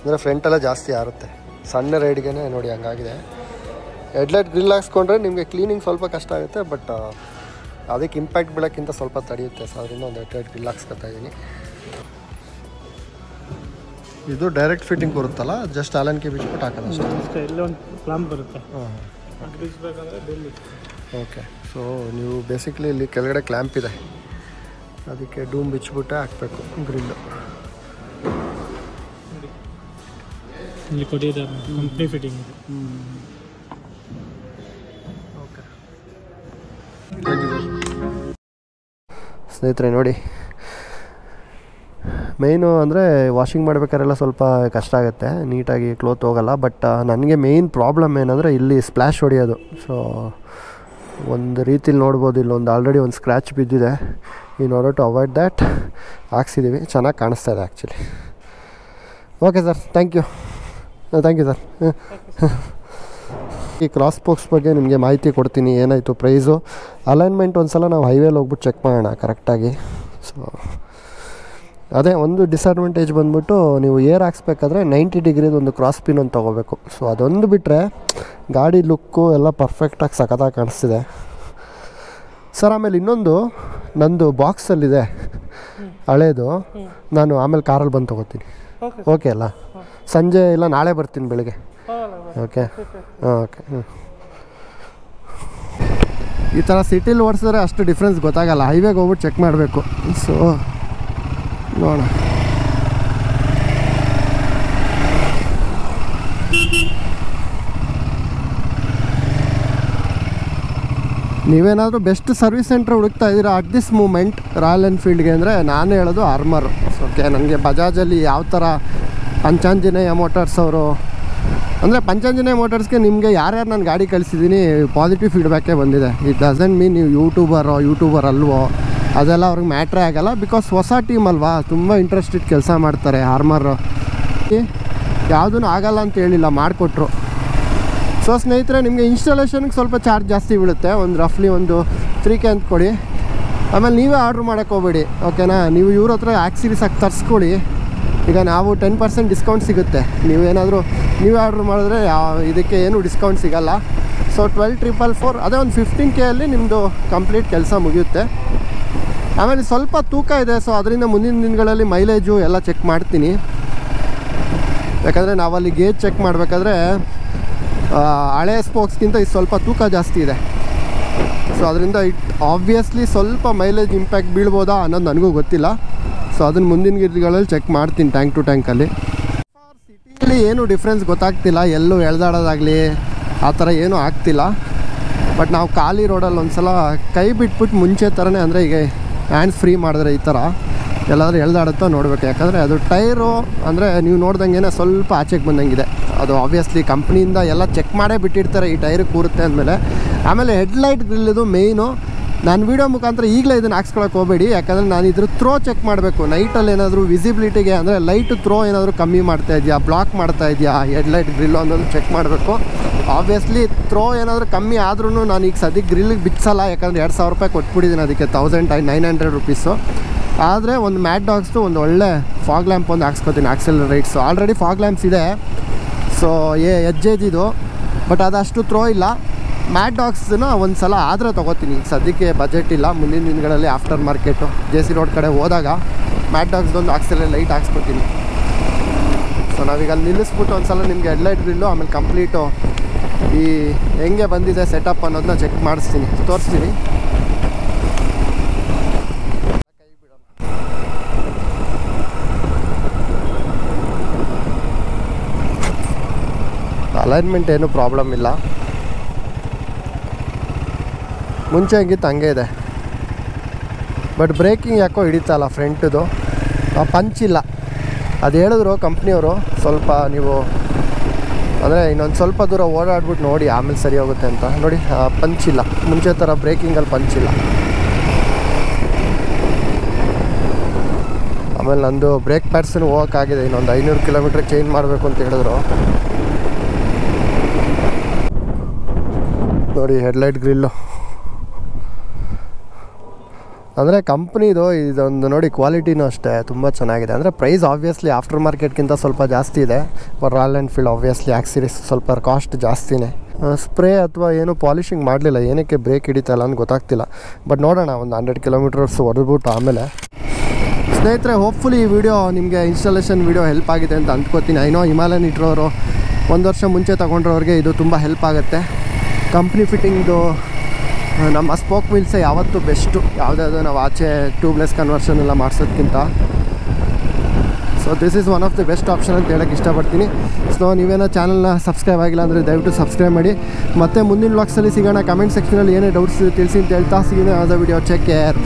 ಅಂದರೆ ಫ್ರಂಟೆಲ್ಲ ಜಾಸ್ತಿ ಆರುತ್ತೆ. ಸಣ್ಣ ರೈಡ್ಗೆ ನೋಡಿ ಹಂಗಾಗಿದೆ. ಹೆಡ್ಲೈಟ್ ಗ್ರಿಲ್ ಹಾಕ್ಸ್ಕೊಂಡ್ರೆ ನಿಮಗೆ ಕ್ಲೀನಿಂಗ್ ಸ್ವಲ್ಪ ಕಷ್ಟ ಆಗುತ್ತೆ, ಬಟ್ ಅದಕ್ಕೆ ಇಂಪ್ಯಾಕ್ಟ್ ಬೀಳೋಕ್ಕಿಂತ ಸ್ವಲ್ಪ ತಡೆಯುತ್ತೆ. ಸೊ ಅದರಿಂದ ಒಂದು ಹೆಡ್ಲೈಟ್ ಗ್ರಿಲ್ ಹಾಕ್ಸ್ಕೊತಾ ಇದ್ದೀನಿ. ಇದು ಡೈರೆಕ್ಟ್ ಫಿಟ್ಟಿಂಗ್ ಬರುತ್ತಲ್ಲ, ಜಸ್ಟ್ ಆಲನ್ ಕೀ ಬಿಚ್ಬಿಟ್ಟು ಹಾಕೋದು ಅಷ್ಟೇ. ಇಲ್ಲೊಂದು ಕ್ಲಾಂಪ್ ಬರುತ್ತೆ. ಓಕೆ. ಸೊ ನೀವು ಬೇಸಿಕ್ಲಿ ಇಲ್ಲಿ ಕೆಳಗಡೆ ಕ್ಲ್ಯಾಂಪ್ ಇದೆ, ಅದಕ್ಕೆ ಡೂಮ್ ಬಿಚ್ಚಿಬಿಟ್ಟೆ ಹಾಕಬೇಕು ಗ್ರಿಲ್ಲು. ಇಲ್ಲಿ ಕೊಟ್ಟಿದ್ದಾರೆ ಕಂಪ್ನಿ ಫಿಟ್ಟಿಂಗ್. ಓಕೆ. ಸ್ನೇಹಿತರೆ ನೋಡಿ, ಮೇಯ್ನು ಅಂದರೆ ವಾಷಿಂಗ್ ಮಾಡಬೇಕಾರೆಲ್ಲ ಸ್ವಲ್ಪ ಕಷ್ಟ ಆಗುತ್ತೆ, ನೀಟಾಗಿ ಕ್ಲೋತ್ ಹೋಗಲ್ಲ. ಬಟ್ ನನಗೆ ಮೇಯ್ನ್ ಪ್ರಾಬ್ಲಮ್ ಏನಂದರೆ ಇಲ್ಲಿ ಸ್ಪ್ಲ್ಯಾಶ್ ಹೊಡೆಯೋದು. ಸೊ ಒಂದು ರೀತಿಲಿ ನೋಡ್ಬೋದು, ಇಲ್ಲೊಂದು ಆಲ್ರೆಡಿ ಒಂದು ಸ್ಕ್ರ್ಯಾಚ್ ಬಿದ್ದಿದೆ. In order to avoid that ಹಾಕ್ಸಿದ್ದೀವಿ. ಚೆನ್ನಾಗಿ ಕಾಣಿಸ್ತಾ ಇದೆ actually. Okay sir, thank you sir. ಈ ಕ್ರಾಸ್ ಬಾಕ್ಸ್ ಬಗ್ಗೆ ನಿಮಗೆ ಮಾಹಿತಿ ಕೊಡ್ತೀನಿ, ಏನಾಯಿತು ಪ್ರೈಸು. ಅಲೈನ್ಮೆಂಟ್ ಒಂದು ಸಲ ನಾವು ಹೈವೇಲಿ ಹೋಗ್ಬಿಟ್ಟು ಚೆಕ್ ಮಾಡೋಣ ಕರೆಕ್ಟಾಗಿ. ಸೊ ಅದೇ ಒಂದು ಡಿಸಡ್ವಾಂಟೇಜ್ ಬಂದ್ಬಿಟ್ಟು, ನೀವು ಏರ್ ಹಾಕ್ಸ್ಬೇಕಾದ್ರೆ 90 ಡಿಗ್ರಿದು ಒಂದು ಕ್ರಾಸ್ ಪಿನ್ ಒಂದು ತೊಗೋಬೇಕು. ಸೊ ಅದೊಂದು ಬಿಟ್ಟರೆ ಗಾಡಿ ಲುಕ್ಕು ಎಲ್ಲ ಪರ್ಫೆಕ್ಟಾಗಿ ಸಖತ್ತಾಗಿ ಕಾಣಿಸ್ತಿದೆ ಸರ್. ಆಮೇಲೆ ಇನ್ನೊಂದು, ನಂದು ಬಾಕ್ಸಲ್ಲಿದೆ ಹಳೇದು, ನಾನು ಆಮೇಲೆ ಕಾರಲ್ಲಿ ಬಂದು ತೊಗೋತೀನಿ. ಓಕೆ ಅಲ್ಲ? ಸಂಜೆ ಇಲ್ಲ ನಾಳೆ ಬರ್ತೀನಿ ಬೆಳಿಗ್ಗೆ. Okay okay. ಈ ಥರ ಸಿಟಿಲಿ ಓಡಿಸಿದ್ರೆ ಅಷ್ಟು ಡಿಫ್ರೆನ್ಸ್ ಗೊತ್ತಾಗಲ್ಲ, ಹೈವೇಗೆ ಹೋಗ್ಬಿಟ್ಟು ಚೆಕ್ ಮಾಡಬೇಕು. ಸೊ ನೋಡೋಣ. ನೀವೇನಾದರೂ ಬೆಸ್ಟ್ ಸರ್ವಿಸ್ ಸೆಂಟ್ರ್ ಹುಡುಕ್ತಾ ಇದ್ದೀರಾ ಅಟ್ ದಿಸ್ ಮೂಮೆಂಟ್ ರಾಯಲ್ ಎನ್ಫೀಲ್ಡ್ಗೆ ಅಂದರೆ ನಾನು ಹೇಳೋದು ಆರ್ಮರ್. ಓಕೆ, ನನಗೆ ಬಜಾಜಲ್ಲಿ ಯಾವ ಥರ ಪಂಚಾಂಜನೇಯ ಮೋಟಾರ್ಸ್ ಅವರು ಅಂದರೆ ಪಂಚಾಂಜನೇಯ ಮೋಟಾರ್ಸ್ಗೆ ನಿಮಗೆ ಯಾರ್ಯಾರು ನಾನು ಗಾಡಿ ಕಳಿಸಿದ್ದೀನಿ ಪಾಸಿಟಿವ್ ಫೀಡ್ಬ್ಯಾಕೇ ಬಂದಿದೆ. ಇಟ್ ಡಸಂಟ್ ಮೀನ್ ನೀವು ಯೂಟ್ಯೂಬರ್ ಅಲ್ವೋ ಅದೆಲ್ಲ ಅವ್ರಿಗೆ ಮ್ಯಾಟ್ರೇ ಆಗೋಲ್ಲ. ಬಿಕಾಸ್ ಹೊಸ ಟೀಮ್ ಅಲ್ವಾ, ತುಂಬ ಇಂಟ್ರೆಸ್ಟೆಡ್ ಕೆಲಸ ಮಾಡ್ತಾರೆ. ಆರ್ಮರ್ ಯಾವುದೂ ಆಗಲ್ಲ ಅಂತ ಹೇಳಿಲ್ಲ, ಮಾಡಿಕೊಟ್ರು. ಸೊ ಸ್ನೇಹಿತರೆ, ನಿಮಗೆ ಇನ್ಸ್ಟಾಲೇಷನ್ಗೆ ಸ್ವಲ್ಪ ಚಾರ್ಜ್ ಜಾಸ್ತಿ ಬೀಳುತ್ತೆ, ಒಂದು ರಫ್ಲಿ ಒಂದು 3K ಅಂತ ಕೊಡಿ. ಆಮೇಲೆ ನೀವೇ ಆರ್ಡ್ರ್ ಮಾಡೋಕ್ಕೆ ಹೋಗ್ಬೇಡಿ, ಓಕೆನಾ. ನೀವು ಇವ್ರ ಹತ್ರ ಆಕ್ಸಿರೀಸ್ ಆಗಿ ತರಿಸ್ಕೊಳ್ಳಿ. ಈಗ ನಾವು 10% ಡಿಸ್ಕೌಂಟ್ ಸಿಗುತ್ತೆ. ನೀವೇ ಆರ್ಡ್ರ್ ಮಾಡಿದ್ರೆ ಇದಕ್ಕೆ ಏನು ಡಿಸ್ಕೌಂಟ್ ಸಿಗೋಲ್ಲ. ಸೊ 12,444 ಅದೇ ಒಂದು 15K ಅಲ್ಲಿ ನಿಮ್ಮದು ಕಂಪ್ಲೀಟ್ ಕೆಲಸ ಮುಗಿಯುತ್ತೆ. ಆಮೇಲೆ ಸ್ವಲ್ಪ ತೂಕ ಇದೆ, ಸೊ ಅದರಿಂದ ಮುಂದಿನ ದಿನಗಳಲ್ಲಿ ಮೈಲೇಜು ಎಲ್ಲ ಚೆಕ್ ಮಾಡ್ತೀನಿ. ಯಾಕಂದರೆ ನಾವಲ್ಲಿ ಗೇಜ್ ಚೆಕ್ ಮಾಡಬೇಕಾದ್ರೆ ಹಳೆ ಸ್ಪೋಕ್ಸ್ಗಿಂತ ಇದು ಸ್ವಲ್ಪ ತೂಕ ಜಾಸ್ತಿ ಇದೆ. ಸೊ ಅದರಿಂದ ಆಬ್ವಿಯಸ್ಲಿ ಸ್ವಲ್ಪ ಮೈಲೇಜ್ ಇಂಪ್ಯಾಕ್ಟ್ ಬೀಳ್ಬೋದಾ ಅನ್ನೋದು ನನಗೂ ಗೊತ್ತಿಲ್ಲ. ಸೊ ಅದನ್ನು ಮುಂದಿನ ಗಿಡಗಳಲ್ಲಿ ಚೆಕ್ ಮಾಡ್ತೀನಿ ಟ್ಯಾಂಕ್ ಟು ಟ್ಯಾಂಕಲ್ಲಿ. ಸಿಟಿಯಲ್ಲಿ ಏನೂ ಡಿಫ್ರೆನ್ಸ್ ಗೊತ್ತಾಗ್ತಿಲ್ಲ, ಎಲ್ಲೂ ಎಳ್ದಾಡೋದಾಗಲಿ ಆ ಥರ ಏನೂ ಆಗ್ತಿಲ್ಲ. ಬಟ್ ನಾವು ಖಾಲಿ ರೋಡಲ್ಲಿ ಒಂದು ಸಲ ಕೈ ಬಿಟ್ಬಿಟ್ಟು ಮುಂಚೆ ಥರನೇ, ಅಂದರೆ ಈಗ ಹ್ಯಾಂಡ್ಸ್ ಫ್ರೀ ಮಾಡಿದ್ರೆ ಈ ಥರ ಎಲ್ಲಾದರೂ ಎಳ್ದಾಡುತ್ತೋ ನೋಡಬೇಕು. ಯಾಕಂದರೆ ಅದು ಟೈರು ಅಂದರೆ ನೀವು ನೋಡ್ದಂಗೆ ಸ್ವಲ್ಪ ಆಚೆಗೆ ಬಂದಂಗಿದೆ. ಅದು ಆಬ್ವಿಯಸ್ಲಿ ಕಂಪ್ನಿಯಿಂದ ಎಲ್ಲ ಚೆಕ್ ಮಾಡೇ ಬಿಟ್ಟಿರ್ತಾರೆ ಈ ಟೈರಿಗೆ ಕೂರುತ್ತೆ ಅಂದಮೇಲೆ. ಆಮೇಲೆ ಹೆಡ್ಲೈಟ್ ಗ್ರಿಲ್ಲದು ಮೇಯ್ನು. ನಾನು ವೀಡಿಯೋ ಮುಖಾಂತರ ಈಗಲೇ ಇದನ್ನು ಹಾಕ್ಸ್ಕೊಳಕ್ಕೆ ಹೋಗಬೇಡಿ, ಯಾಕಂದರೆ ನಾನು ಇದ್ರ ಥ್ರೋ ಚೆಕ್ ಮಾಡಬೇಕು. ನೈಟಲ್ಲಿ ಏನಾದರೂ ವಿಸಿಬಿಲಿಟಿಗೆ ಅಂದರೆ ಲೈಟ್ ಥ್ರೋ ಏನಾದರೂ ಕಮ್ಮಿ ಮಾಡ್ತಾ ಇದೆಯಾ, ಬ್ಲಾಕ್ ಮಾಡ್ತಾ ಇದೆಯಾ ಹೆಡ್ಲೈಟ್ ಗ್ರಿಲ್ಲು ಅನ್ನೋದು ಚೆಕ್ ಮಾಡಬೇಕು. ಆಬ್ವಿಯಸ್ಲಿ ಥ್ರೋ ಏನಾದರೂ ಕಮ್ಮಿ ಆದ್ರೂ ನಾನು ಈಗ ಸದ್ಯಕ್ಕೆ ಗ್ರಿಲ್ಲಿಗೆ ಬಿಚ್ಚಲ್ಲ, ಯಾಕಂದರೆ 2,000 ರೂಪಾಯಿ ಕೊಟ್ಬಿಟ್ಟಿದ್ದೀನಿ ಅದಕ್ಕೆ, 1900 ರುಪೀಸು. ಆದರೆ ಒಂದು ಮ್ಯಾಟ್ ಡಾಗ್ಸ್ದು ಒಂದು ಒಳ್ಳೆ ಫಾಗ್ ಲ್ಯಾಂಪ್ ಒಂದು ಹಾಕ್ಸ್ಕೊತೀನಿ, ಆಕ್ಸೆಲರೇಟ್ಸು. ಆಲ್ರೆಡಿ ಫಾಗ್ ಲ್ಯಾಂಪ್ಸ್ ಇದೆ, ಸೊ ಎಜ್ಜೇಜಿದು, ಬಟ್ ಅದಷ್ಟು ಥ್ರೋ ಇಲ್ಲ. ಮ್ಯಾಟ್ ಡಾಗ್ಸ್ನ ಒಂದು ಸಲ ಆದರೆ ತೊಗೋತೀನಿ. ಈಗ ಸದ್ಯಕ್ಕೆ ಬಜೆಟ್ ಇಲ್ಲ, ಮುಂದಿನ ದಿನಗಳಲ್ಲಿ ಆಫ್ಟರ್ ಮಾರ್ಕೆಟು JC ರೋಡ್ ಕಡೆ ಹೋದಾಗ ಮ್ಯಾಟ್ ಡಾಗ್ಸ್ದೊಂದು ಲೈಟ್ ಹಾಕ್ಸ್ಕೊತೀನಿ. ಸೊ ನಾವೀಗ ಅಲ್ಲಿ ನಿಲ್ಲಿಸ್ಬಿಟ್ಟು ಒಂದು ಸಲ ನಿಮಗೆ ಹೆಡ್ಲೈಟ್ ಗ್ರಿಲ್ಲು ಆಮೇಲೆ ಕಂಪ್ಲೀಟು ಈ ಹೆಂಗೆ ಬಂದಿದೆ ಸೆಟಪ್ ಅನ್ನೋದನ್ನ ಚೆಕ್ ಮಾಡಿಸ್ತೀನಿ, ತೋರಿಸ್ತೀನಿ. ಅಲೈನ್ಮೆಂಟ್ ಏನು ಪ್ರಾಬ್ಲಮ್ ಇಲ್ಲ, ಮುಂಚೆ ಹೆಂಗಿತ್ತು ಹಂಗೆ ಇದೆ. ಬಟ್ ಬ್ರೇಕಿಂಗ್ ಯಾಕೋ ಹಿಡಿತಲ್ಲ ಫ್ರಂಟದು, ಪಂಚ್ ಇಲ್ಲ. ಅದು ಹೇಳಿದ್ರು ಕಂಪ್ನಿಯವರು, ಸ್ವಲ್ಪ ನೀವು ಅಂದರೆ ಇನ್ನೊಂದು ಸ್ವಲ್ಪ ದೂರ ಓಡಾಡ್ಬಿಟ್ಟು ನೋಡಿ ಆಮೇಲೆ ಸರಿ ಹೋಗುತ್ತೆ ಅಂತ. ನೋಡಿ ಪಂಚ್ ಇಲ್ಲ, ಮುಂಚೆ ಥರ ಬ್ರೇಕಿಂಗಲ್ಲಿ ಪಂಚ್ ಇಲ್ಲ. ಆಮೇಲೆ ನಂದು ಬ್ರೇಕ್ ಪ್ಯಾಡ್ಸನ್ನು ಹೋಗೋಕ್ಕಾಗಿದೆ, ಇನ್ನೊಂದು 500 ಕಿಲೋಮೀಟ್ರ್ ಚೇಂಜ್ ಮಾಡಬೇಕು ಅಂತ ಹೇಳಿದ್ರು. ನೋಡಿ ಹೆಡ್ಲೈಟ್ ಗ್ರಿಲ್ಲು ಅಂದರೆ ಕಂಪ್ನಿದು ಇದೊಂದು ನೋಡಿ, ಕ್ವಾಲಿಟಿನೂ ಅಷ್ಟೇ ತುಂಬ ಚೆನ್ನಾಗಿದೆ. ಅಂದರೆ ಪ್ರೈಸ್ ಆಬ್ವಿಯಸ್ಲಿ ಆಫ್ಟರ್ ಮಾರ್ಕೆಟ್ಗಿಂತ ಸ್ವಲ್ಪ ಜಾಸ್ತಿ ಇದೆ. ರಾಯಲ್ ಎನ್ಫೀಲ್ಡ್ ಆಬ್ವಿಯಸ್ಲಿ ಆಕ್ಸಿರೀಸ್ ಸ್ವಲ್ಪ ಕಾಸ್ಟ್ ಜಾಸ್ತಿನೇ. ಸ್ಪ್ರೇ ಅಥವಾ ಏನು ಪಾಲಿಷಿಂಗ್ ಮಾಡಲಿಲ್ಲ, ಏನಕ್ಕೆ ಬ್ರೇಕ್ ಹಿಡಿತಲ್ಲ ಅಂತ ಗೊತ್ತಾಗ್ತಿಲ್ಲ. ಬಟ್ ನೋಡೋಣ, ಒಂದು 100 ಕಿಲೋಮೀಟರ್ಸ್ ಹೊಡೆದ್ಬಿಟ್ಟು ಆಮೇಲೆ. ಸ್ನೇಹಿತರೆ, ಹೋಪ್ಫುಲಿ ಈ ವಿಡಿಯೋ ನಿಮಗೆ ಇನ್ಸ್ಟಾಲೇಷನ್ ವಿಡಿಯೋ ಹೆಲ್ಪ್ ಆಗಿದೆ ಅಂತ ಅಂದ್ಕೋತೀನಿ. ಐನೋ ಹಿಮಾಲಯನ್ ಇಟ್ಟಿರೋರು 1 ವರ್ಷ ಮುಂಚೆ ತೊಗೊಂಡ್ರವ್ರಿಗೆ ಇದು ತುಂಬ ಹೆಲ್ಪ್ ಆಗುತ್ತೆ. ಕಂಪ್ನಿ ಫಿಟ್ಟಿಂಗ್ದು ನಮ್ಮ ಸ್ಪೋಕ್ ವೀಲ್ಸೇ ಯಾವತ್ತೂ ಬೆಸ್ಟು, ಯಾವುದಾದ್ರು ನಾವು ಆಚೆ ಟ್ಯೂಬ್ಲೆಸ್ ಕನ್ವರ್ಷನ್ ಎಲ್ಲ ಮಾಡಿಸೋದ್ಕಿಂತ. So this is one of the best option ಅಂತ ಹೇಳೋಕ್ಕೆ ಇಷ್ಟಪಡ್ತೀನಿ. ಸೊ ನೀವೇನೋ ಚಾನಲ್ನ ಸಬ್ಸ್ಕ್ರೈಬ್ ಆಗಿಲ್ಲ ಅಂದರೆ ದಯವಿಟ್ಟು ಸಬ್ಸ್ಕ್ರೈಬ್ ಮಾಡಿ. ಮತ್ತು ಮುಂದಿನ ವ್ಲಾಗ್ಸಲ್ಲಿ ಸಿಗೋಣ. ಕಮೆಂಟ್ ಸೆಕ್ಷನಲ್ಲಿ ಏನೇ ಡೌಟ್ಸ್ ತಿಳಿಸಿ ಅಂತ ಹೇಳ್ತಾ ಸಿಗೋಣ. ಯಾವುದೋ ವಿಡಿಯೋ ಚೆಕ್ ಕೇರ್.